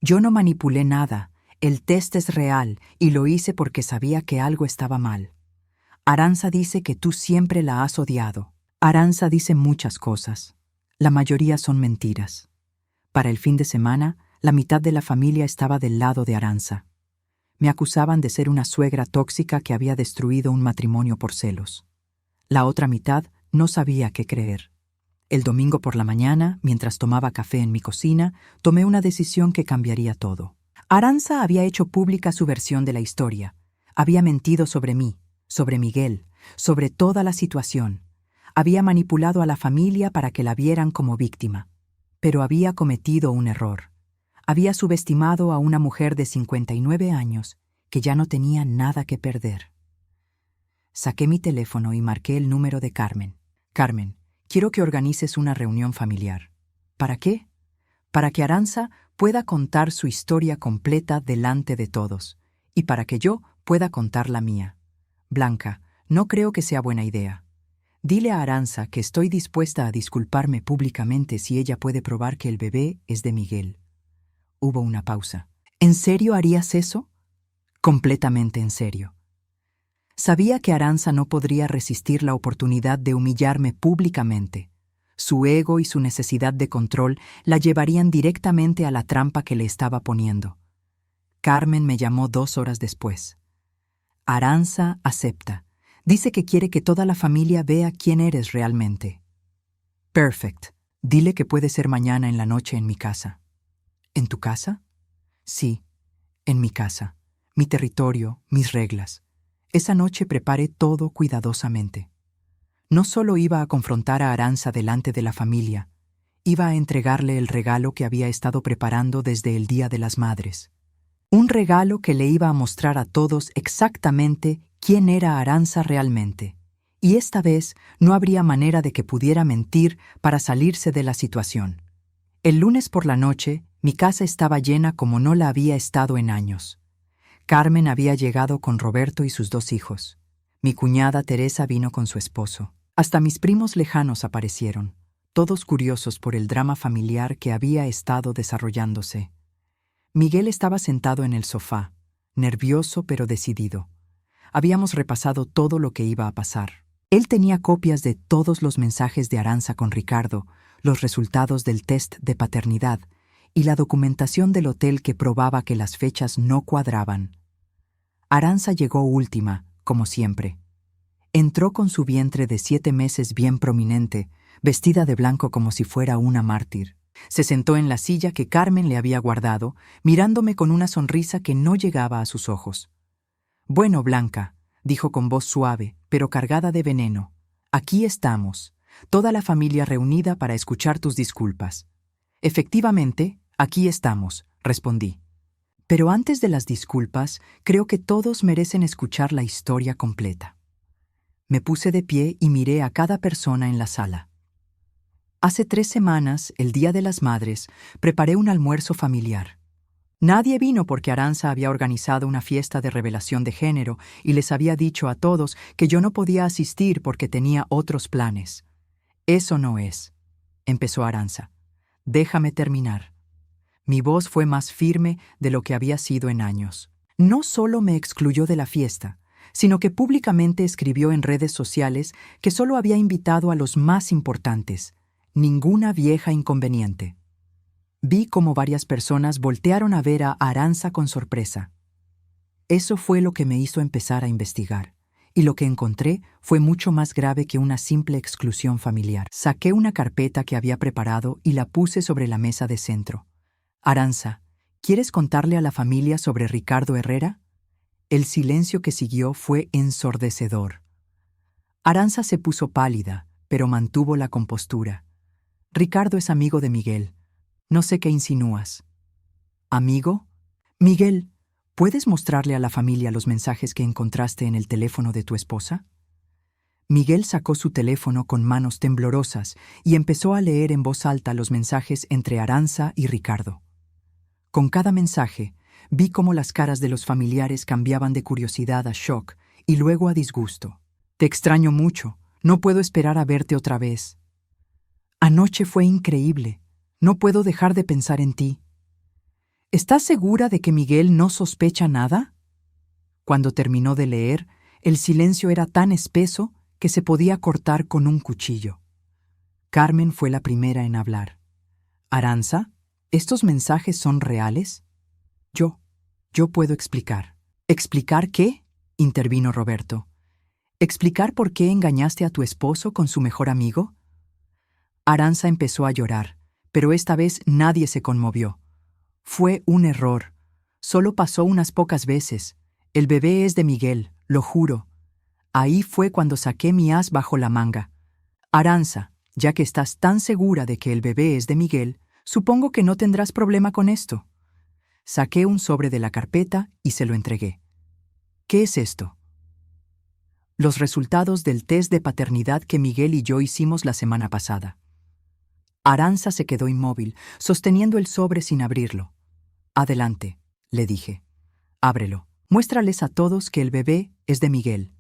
Yo no manipulé nada. El test es real y lo hice porque sabía que algo estaba mal. Arantxa dice que tú siempre la has odiado. Arantxa dice muchas cosas. La mayoría son mentiras. Para el fin de semana, la mitad de la familia estaba del lado de Arantxa. Me acusaban de ser una suegra tóxica que había destruido un matrimonio por celos. La otra mitad no sabía qué creer. El domingo por la mañana, mientras tomaba café en mi cocina, tomé una decisión que cambiaría todo. Arantxa había hecho pública su versión de la historia. Había mentido sobre mí, sobre Miguel, sobre toda la situación. Había manipulado a la familia para que la vieran como víctima. Pero había cometido un error. Había subestimado a una mujer de 59 años que ya no tenía nada que perder. Saqué mi teléfono y marqué el número de Carmen. Carmen, quiero que organices una reunión familiar. ¿Para qué? Para que Arantxa pueda contar su historia completa delante de todos, y para que yo pueda contar la mía. Blanca, no creo que sea buena idea. Dile a Arantxa que estoy dispuesta a disculparme públicamente si ella puede probar que el bebé es de Miguel. Hubo una pausa. ¿En serio harías eso? Completamente en serio. Sabía que Arantxa no podría resistir la oportunidad de humillarme públicamente. Su ego y su necesidad de control la llevarían directamente a la trampa que le estaba poniendo. Carmen me llamó 2 horas después. Arantxa acepta. Dice que quiere que toda la familia vea quién eres realmente. Perfect. Dile que puede ser mañana en la noche en mi casa. ¿En tu casa? Sí, en mi casa. Mi territorio, mis reglas. Esa noche preparé todo cuidadosamente. No solo iba a confrontar a Arantxa delante de la familia, iba a entregarle el regalo que había estado preparando desde el Día de las Madres. Un regalo que le iba a mostrar a todos exactamente quién era Arantxa realmente. Y esta vez no habría manera de que pudiera mentir para salirse de la situación. El lunes por la noche, mi casa estaba llena como no la había estado en años. Carmen había llegado con Roberto y sus 2 hijos. Mi cuñada Teresa vino con su esposo. Hasta mis primos lejanos aparecieron, todos curiosos por el drama familiar que había estado desarrollándose. Miguel estaba sentado en el sofá, nervioso pero decidido. Habíamos repasado todo lo que iba a pasar. Él tenía copias de todos los mensajes de Arantxa con Ricardo, los resultados del test de paternidad, y la documentación del hotel que probaba que las fechas no cuadraban. Aranza llegó última, como siempre. Entró con su vientre de 7 meses bien prominente, vestida de blanco como si fuera una mártir. Se sentó en la silla que Carmen le había guardado, mirándome con una sonrisa que no llegaba a sus ojos. «Bueno, Blanca», dijo con voz suave, pero cargada de veneno, «aquí estamos, toda la familia reunida para escuchar tus disculpas». «Efectivamente, aquí estamos», respondí. «Pero antes de las disculpas, creo que todos merecen escuchar la historia completa». Me puse de pie y miré a cada persona en la sala. Hace 3 semanas, el Día de las Madres, preparé un almuerzo familiar. Nadie vino porque Aranza había organizado una fiesta de revelación de género y les había dicho a todos que yo no podía asistir porque tenía otros planes. «Eso no es», empezó Aranza. «Déjame terminar». Mi voz fue más firme de lo que había sido en años. No solo me excluyó de la fiesta, sino que públicamente escribió en redes sociales que solo había invitado a los más importantes, ninguna vieja inconveniente. Vi cómo varias personas voltearon a ver a Aranza con sorpresa. Eso fue lo que me hizo empezar a investigar, y lo que encontré fue mucho más grave que una simple exclusión familiar. Saqué una carpeta que había preparado y la puse sobre la mesa de centro. «Aranza, ¿quieres contarle a la familia sobre Ricardo Herrera?» El silencio que siguió fue ensordecedor. Aranza se puso pálida, pero mantuvo la compostura. «Ricardo es amigo de Miguel. No sé qué insinúas». «¿Amigo? Miguel, ¿puedes mostrarle a la familia los mensajes que encontraste en el teléfono de tu esposa?» Miguel sacó su teléfono con manos temblorosas y empezó a leer en voz alta los mensajes entre Aranza y Ricardo. Con cada mensaje, vi cómo las caras de los familiares cambiaban de curiosidad a shock y luego a disgusto. «Te extraño mucho. No puedo esperar a verte otra vez. Anoche fue increíble. No puedo dejar de pensar en ti. ¿Estás segura de que Miguel no sospecha nada?» Cuando terminó de leer, el silencio era tan espeso que se podía cortar con un cuchillo. Carmen fue la primera en hablar. «Aranza, ¿estos mensajes son reales?» Yo puedo explicar». «¿Explicar qué?», intervino Roberto. «¿Explicar por qué engañaste a tu esposo con su mejor amigo?» Aranza empezó a llorar, pero esta vez nadie se conmovió. «Fue un error. Solo pasó unas pocas veces. El bebé es de Miguel, lo juro. Ahí fue cuando saqué mi as bajo la manga. Aranza, ya que estás tan segura de que el bebé es de Miguel, supongo que no tendrás problema con esto». Saqué un sobre de la carpeta y se lo entregué. «¿Qué es esto?» «Los resultados del test de paternidad que Miguel y yo hicimos la semana pasada». Aranza se quedó inmóvil, sosteniendo el sobre sin abrirlo. «Adelante», le dije. «Ábrelo. Muéstrales a todos que el bebé es de Miguel».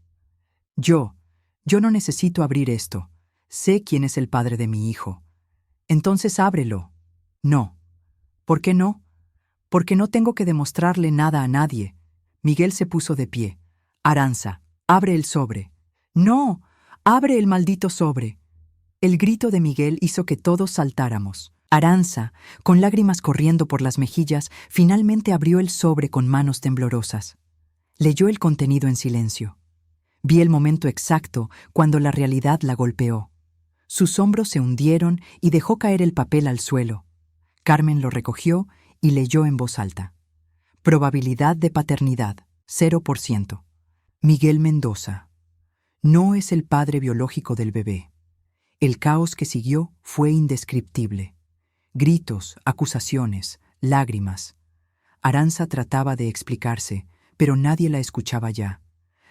Yo no necesito abrir esto. Sé quién es el padre de mi hijo». «Entonces ábrelo». «No». «¿Por qué no?» «Porque no tengo que demostrarle nada a nadie». Miguel se puso de pie. «Aranza, abre el sobre». «No, abre el maldito sobre». El grito de Miguel hizo que todos saltáramos. Aranza, con lágrimas corriendo por las mejillas, finalmente abrió el sobre con manos temblorosas. Leyó el contenido en silencio. Vi el momento exacto cuando la realidad la golpeó. Sus hombros se hundieron y dejó caer el papel al suelo. Carmen lo recogió y leyó en voz alta. «Probabilidad de paternidad, 0%. Miguel Mendoza. No es el padre biológico del bebé». El caos que siguió fue indescriptible. Gritos, acusaciones, lágrimas. Aranza trataba de explicarse, pero nadie la escuchaba ya.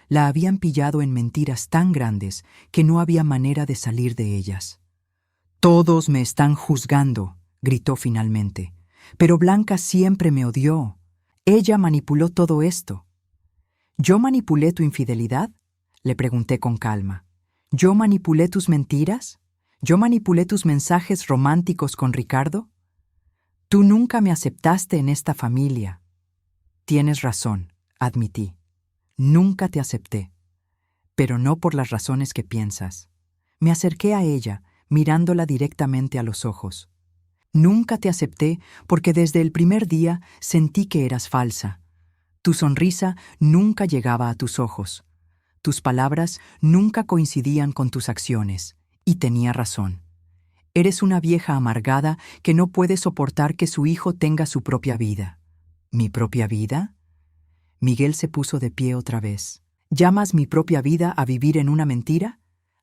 La habían pillado en mentiras tan grandes que no había manera de salir de ellas. «Todos me están juzgando», gritó finalmente. «Pero Blanca siempre me odió. Ella manipuló todo esto». «¿Yo manipulé tu infidelidad?», le pregunté con calma. «¿Yo manipulé tus mentiras? ¿Yo manipulé tus mensajes románticos con Ricardo? Tú nunca me aceptaste en esta familia». «Tienes razón», admití. «Nunca te acepté. Pero no por las razones que piensas». Me acerqué a ella, mirándola directamente a los ojos. Nunca te acepté porque desde el primer día sentí que eras falsa. Tu sonrisa nunca llegaba a tus ojos. Tus palabras nunca coincidían con tus acciones. Y tenía razón. Eres una vieja amargada que no puede soportar que su hijo tenga su propia vida. ¿Mi propia vida? Miguel se puso de pie otra vez. ¿Llamas mi propia vida a vivir en una mentira?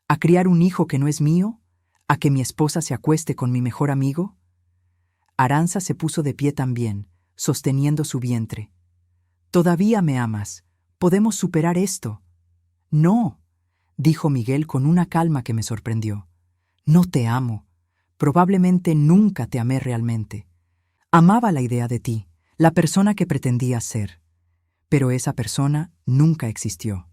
¿A criar un hijo que no es mío? ¿A que mi esposa se acueste con mi mejor amigo? Arantxa se puso de pie también, sosteniendo su vientre. «Todavía me amas. Podemos superar esto». «No», dijo Miguel con una calma que me sorprendió. «No te amo. Probablemente nunca te amé realmente. Amaba la idea de ti, la persona que pretendías ser. Pero esa persona nunca existió».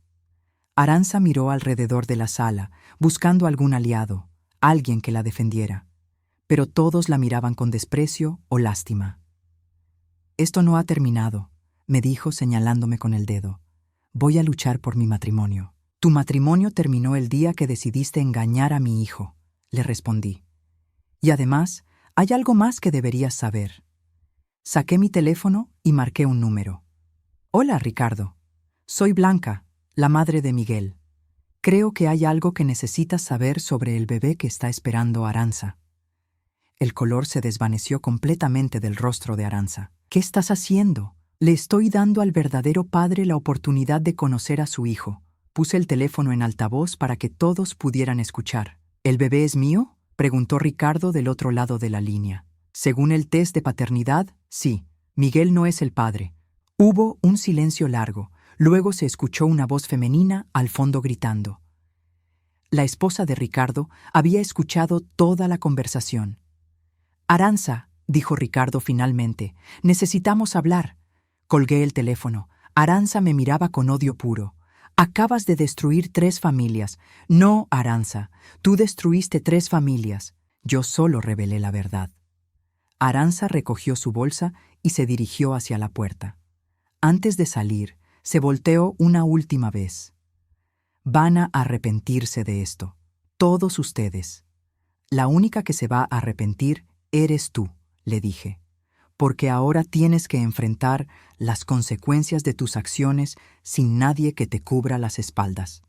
Arantxa miró alrededor de la sala, buscando algún aliado, alguien que la defendiera. Pero todos la miraban con desprecio o lástima. «Esto no ha terminado», me dijo señalándome con el dedo. «Voy a luchar por mi matrimonio». «Tu matrimonio terminó el día que decidiste engañar a mi hijo», le respondí. «Y además, hay algo más que deberías saber». Saqué mi teléfono y marqué un número. «Hola, Ricardo. Soy Blanca, la madre de Miguel. Creo que hay algo que necesitas saber sobre el bebé que está esperando Arantxa». El color se desvaneció completamente del rostro de Arantxa. «¿Qué estás haciendo? Le estoy dando al verdadero padre la oportunidad de conocer a su hijo». Puse el teléfono en altavoz para que todos pudieran escuchar. «¿El bebé es mío?», preguntó Ricardo del otro lado de la línea. «Según el test de paternidad, sí. Miguel no es el padre». Hubo un silencio largo. Luego se escuchó una voz femenina al fondo gritando. La esposa de Ricardo había escuchado toda la conversación. «Arantxa», dijo Ricardo finalmente, «necesitamos hablar». Colgué el teléfono. Arantxa me miraba con odio puro. «Acabas de destruir 3 familias». «No, Arantxa, tú destruiste 3 familias. Yo solo revelé la verdad». Arantxa recogió su bolsa y se dirigió hacia la puerta. Antes de salir, se volteó una última vez. «Van a arrepentirse de esto. Todos ustedes. La única que se va a arrepentir eres tú», le dije, «porque ahora tienes que enfrentar las consecuencias de tus acciones sin nadie que te cubra las espaldas».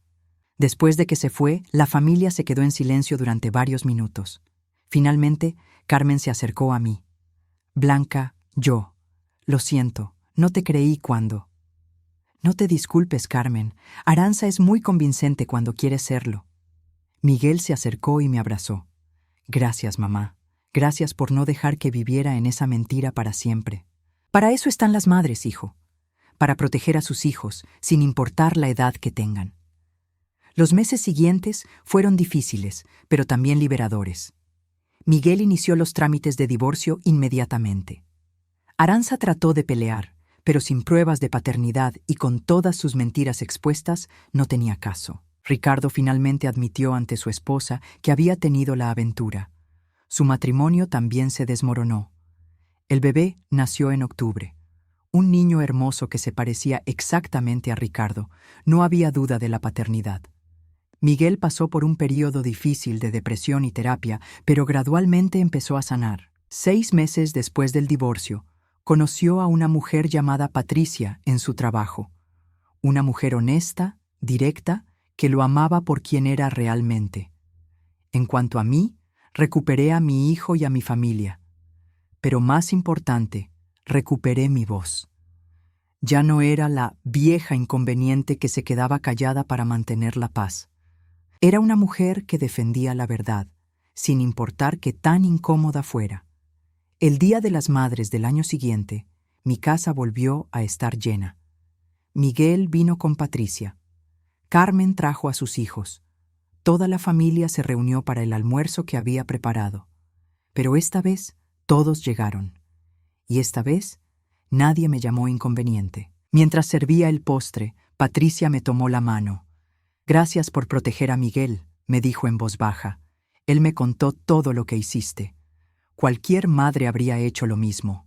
Después de que se fue, la familia se quedó en silencio durante varios minutos. Finalmente, Carmen se acercó a mí. «Blanca, lo siento, no te creí cuando». «No te disculpes, Carmen. Arantxa es muy convincente cuando quiere serlo». Miguel se acercó y me abrazó. «Gracias, mamá. Gracias por no dejar que viviera en esa mentira para siempre. Para eso están las madres, hijo. Para proteger a sus hijos, sin importar la edad que tengan». Los meses siguientes fueron difíciles, pero también liberadores. Miguel inició los trámites de divorcio inmediatamente. Arantxa trató de pelear, pero sin pruebas de paternidad y con todas sus mentiras expuestas, no tenía caso. Ricardo finalmente admitió ante su esposa que había tenido la aventura. Su matrimonio también se desmoronó. El bebé nació en octubre. Un niño hermoso que se parecía exactamente a Ricardo. No había duda de la paternidad. Miguel pasó por un período difícil de depresión y terapia, pero gradualmente empezó a sanar. 6 meses después del divorcio, conoció a una mujer llamada Patricia en su trabajo. Una mujer honesta, directa, que lo amaba por quien era realmente. En cuanto a mí, recuperé a mi hijo y a mi familia. Pero más importante, recuperé mi voz. Ya no era la vieja inconveniente que se quedaba callada para mantener la paz. Era una mujer que defendía la verdad, sin importar qué tan incómoda fuera. El Día de las Madres del año siguiente, mi casa volvió a estar llena. Miguel vino con Patricia. Carmen trajo a sus hijos. Toda la familia se reunió para el almuerzo que había preparado. Pero esta vez todos llegaron. Y esta vez nadie me llamó inconveniente. Mientras servía el postre, Patricia me tomó la mano. «Gracias por proteger a Miguel», me dijo en voz baja. «Él me contó todo lo que hiciste. Cualquier madre habría hecho lo mismo».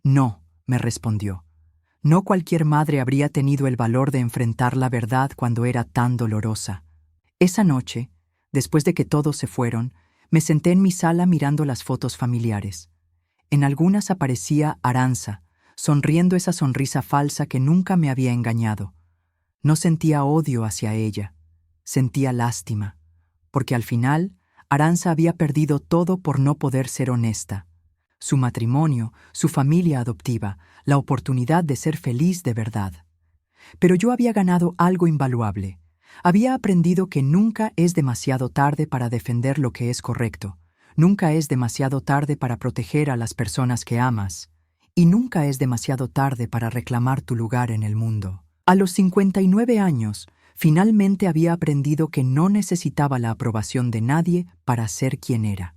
«No», me respondió. «No cualquier madre habría tenido el valor de enfrentar la verdad cuando era tan dolorosa». Esa noche, después de que todos se fueron, me senté en mi sala mirando las fotos familiares. En algunas aparecía Aranza, sonriendo esa sonrisa falsa que nunca me había engañado. No sentía odio hacia ella, sentía lástima, porque al final Aranza había perdido todo por no poder ser honesta. Su matrimonio, su familia adoptiva, la oportunidad de ser feliz de verdad. Pero yo había ganado algo invaluable. Había aprendido que nunca es demasiado tarde para defender lo que es correcto. Nunca es demasiado tarde para proteger a las personas que amas. Y nunca es demasiado tarde para reclamar tu lugar en el mundo. A los 59 años, finalmente había aprendido que no necesitaba la aprobación de nadie para ser quien era.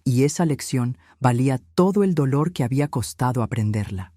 Y esa lección valía todo el dolor que había costado aprenderla.